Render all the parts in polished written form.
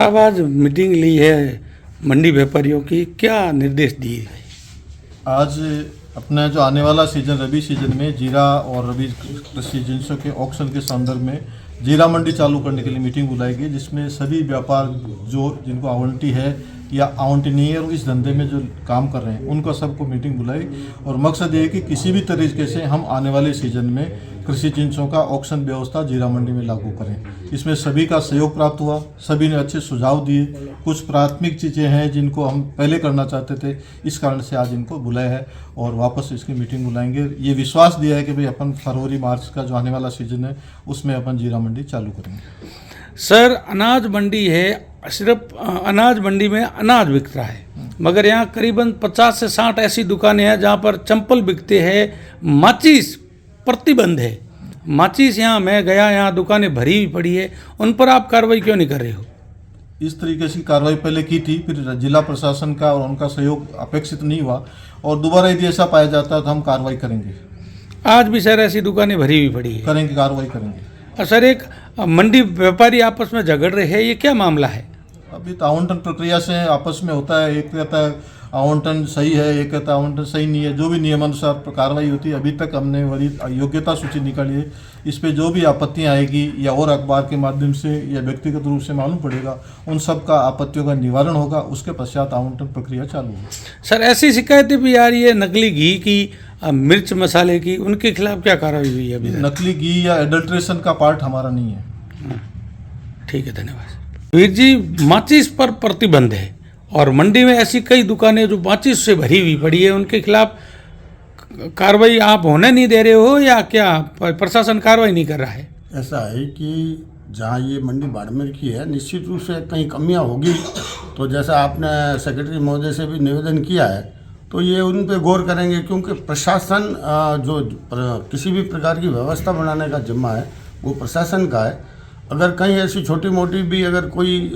अब आज मीटिंग ली है मंडी व्यापारियों की, क्या निर्देश दिए गए? आज अपना जो आने वाला सीजन रबी सीजन में जीरा और रबी कृषि जिनसों के ऑक्शन के संदर्भ में जीरा मंडी चालू करने के लिए मीटिंग बुलाई गई, जिसमें सभी व्यापार जो जिनको आवंटी है या आवंटी नहीं है और इस धंधे में जो काम कर रहे हैं उनको सबको मीटिंग बुलाई। और मकसद ये है कि किसी भी तरीके से हम आने वाले सीजन में कृषि जिनसों का ऑक्शन व्यवस्था जीरा मंडी में लागू करें। इसमें सभी का सहयोग प्राप्त हुआ, सभी ने अच्छे सुझाव दिए। कुछ प्राथमिक चीज़ें हैं जिनको हम पहले करना चाहते थे, इस कारण से आज इनको बुलाया है और वापस इसकी मीटिंग बुलाएंगे। ये विश्वास दिया है कि भाई अपन फरवरी मार्च का जो आने वाला सीजन है उसमें अपन जीरा मंडी चालू करेंगे। सर, अनाज मंडी है, सिर्फ अनाज मंडी में अनाज बिक रहा है, मगर यहाँ करीबन 50 से 60 ऐसी दुकानें हैं जहाँ पर चंपल बिकते हैं, माचिस प्रतिबंध है। माचिस यहाँ मैं गया, यहाँ दुकानें भरी हुई पड़ी है, उन पर आप कार्रवाई क्यों नहीं कर रहे हो? इस तरीके से कार्रवाई पहले की थी, फिर जिला प्रशासन का और उनका सहयोग अपेक्षित नहीं हुआ और दोबारा यदि ऐसा पाया जाता है तो हम कार्रवाई करेंगे। आज भी सर ऐसी दुकानें भरी हुई पड़ी है? करेंगे, कार्रवाई करेंगे। सर, एक मंडी व्यापारी आपस में झगड़ रहे हैं, ये क्या मामला है? अभी तो आवंटन प्रक्रिया से आपस में होता है, एक कहता है आवंटन सही है, एक कहता है आवंटन सही नहीं है, जो भी नियमानुसार कार्रवाई होती है। अभी तक हमने वरीय योग्यता सूची निकाली है, इस पे जो भी आपत्तियां आएगी या और अखबार के माध्यम से या व्यक्तिगत रूप से मालूम पड़ेगा, उन सब का आपत्तियों का निवारण होगा, उसके पश्चात आवंटन प्रक्रिया चालू होगी। सर, ऐसी शिकायतें भी आ रही है नकली घी की, मिर्च मसाले की, उनके खिलाफ क्या कार्रवाई हुई है अभी? नकली घी या एडल्ट्रेशन का पार्ट हमारा नहीं है। ठीक है, धन्यवाद। वीर जी, माचिस पर प्रतिबंध है और मंडी में ऐसी कई दुकानें जो माचिस से भरी हुई पड़ी है, उनके खिलाफ कार्रवाई आप होने नहीं दे रहे हो या क्या प्रशासन कार्रवाई नहीं कर रहा है? ऐसा है कि जहाँ ये मंडी बाड़मेर की है, निश्चित रूप से कहीं कमियां होगी, तो जैसा आपने सेक्रेटरी महोदय से भी निवेदन किया है, तो ये उन पे गौर करेंगे, क्योंकि प्रशासन जो किसी भी प्रकार की व्यवस्था बनाने का जिम्मा है वो प्रशासन का है। अगर कहीं ऐसी छोटी मोटी भी अगर कोई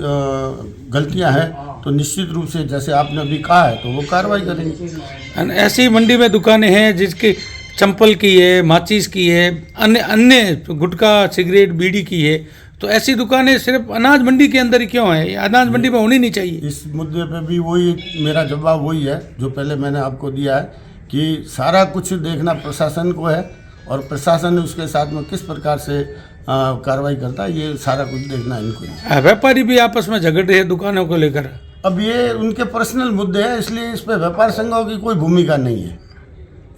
गलतियां हैं तो निश्चित रूप से जैसे आपने अभी कहा है तो वो कार्रवाई करेंगे। ऐसी मंडी में दुकानें हैं जिसकी चंपल की है, माचिस की है, अन्य गुटखा, सिगरेट, बीड़ी की है, तो ऐसी दुकानें सिर्फ अनाज मंडी के अंदर ही क्यों है? अनाज मंडी में होनी नहीं चाहिए। इस मुद्दे पे भी वही मेरा जवाब वही है जो पहले मैंने आपको दिया है कि सारा कुछ देखना प्रशासन को है और प्रशासन उसके साथ में किस प्रकार से कार्रवाई करता है, ये सारा कुछ देखना इनको ही। व्यापारी भी आपस में झगड़ रहे हैं दुकानों को लेकर। अब ये उनके पर्सनल मुद्दे हैं, इसलिए इस पे व्यापार संघों की कोई भूमिका नहीं है।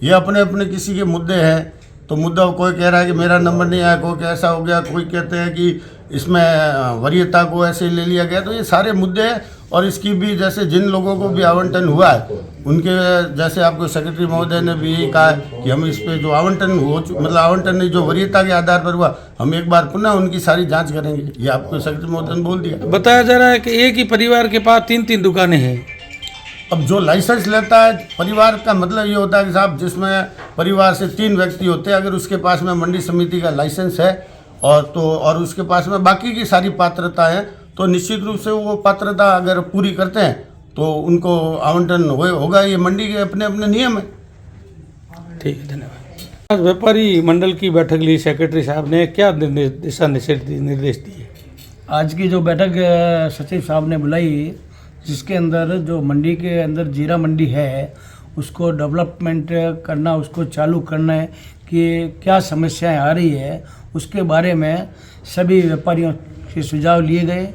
ये अपने अपने किसी के मुद्दे हैं, तो मुद्दा कोई कह रहा है कि मेरा नंबर नहीं आया, कोई ऐसा हो गया, कोई कहते हैं कि इसमें वरीयता को ऐसे ले लिया गया, तो ये सारे मुद्दे हैं। और इसकी भी जैसे जिन लोगों को भी आवंटन हुआ है उनके, जैसे आपको सेक्रेटरी महोदय ने भी यही कहा है कि हम इस पे जो आवंटन मतलब आवंटन नहीं, जो वरीयता के आधार पर हुआ, हम एक बार पुनः उनकी सारी जांच करेंगे। ये आपको सेक्रेटरी महोदय ने बोल दिया। बताया जा रहा है कि एक ही परिवार के पास 3-3 दुकानें हैं। अब जो लाइसेंस लेता है परिवार का मतलब ये होता है कि साहब जिसमें परिवार से 3 व्यक्ति होते हैं, अगर उसके पास में मंडी समिति का लाइसेंस है और उसके पास में बाकी की सारी पात्रता है, तो निश्चित रूप से वो पात्रता अगर पूरी करते हैं तो उनको आवंटन होगा। ये मंडी के अपने अपने नियम है। ठीक है, धन्यवाद। आज व्यापारी मंडल की बैठक ली, सेक्रेटरी साहब ने क्या दिशा निर्देश दिए? आज की जो बैठक सचिव साहब ने बुलाई, जिसके अंदर जो मंडी के अंदर जीरा मंडी है उसको डेवलपमेंट करना, उसको चालू करना कि क्या समस्याएं आ रही है, उसके बारे में सभी व्यापारियों के सुझाव लिए गए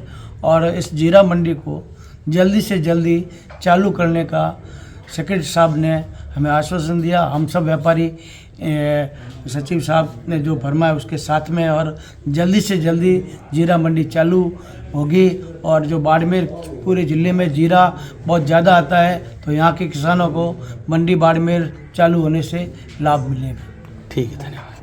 और इस जीरा मंडी को जल्दी से जल्दी चालू करने का सेक्रेटरी साहब ने हमें आश्वासन दिया। हम सब व्यापारी सचिव साहब ने जो फरमाया उसके साथ में, और जल्दी से जल्दी जीरा मंडी चालू होगी। और जो बाड़मेर पूरे ज़िले में जीरा बहुत ज़्यादा आता है, तो यहाँ के किसानों को मंडी बाड़मेर चालू होने से लाभ मिलेगा। ठीक है, धन्यवाद।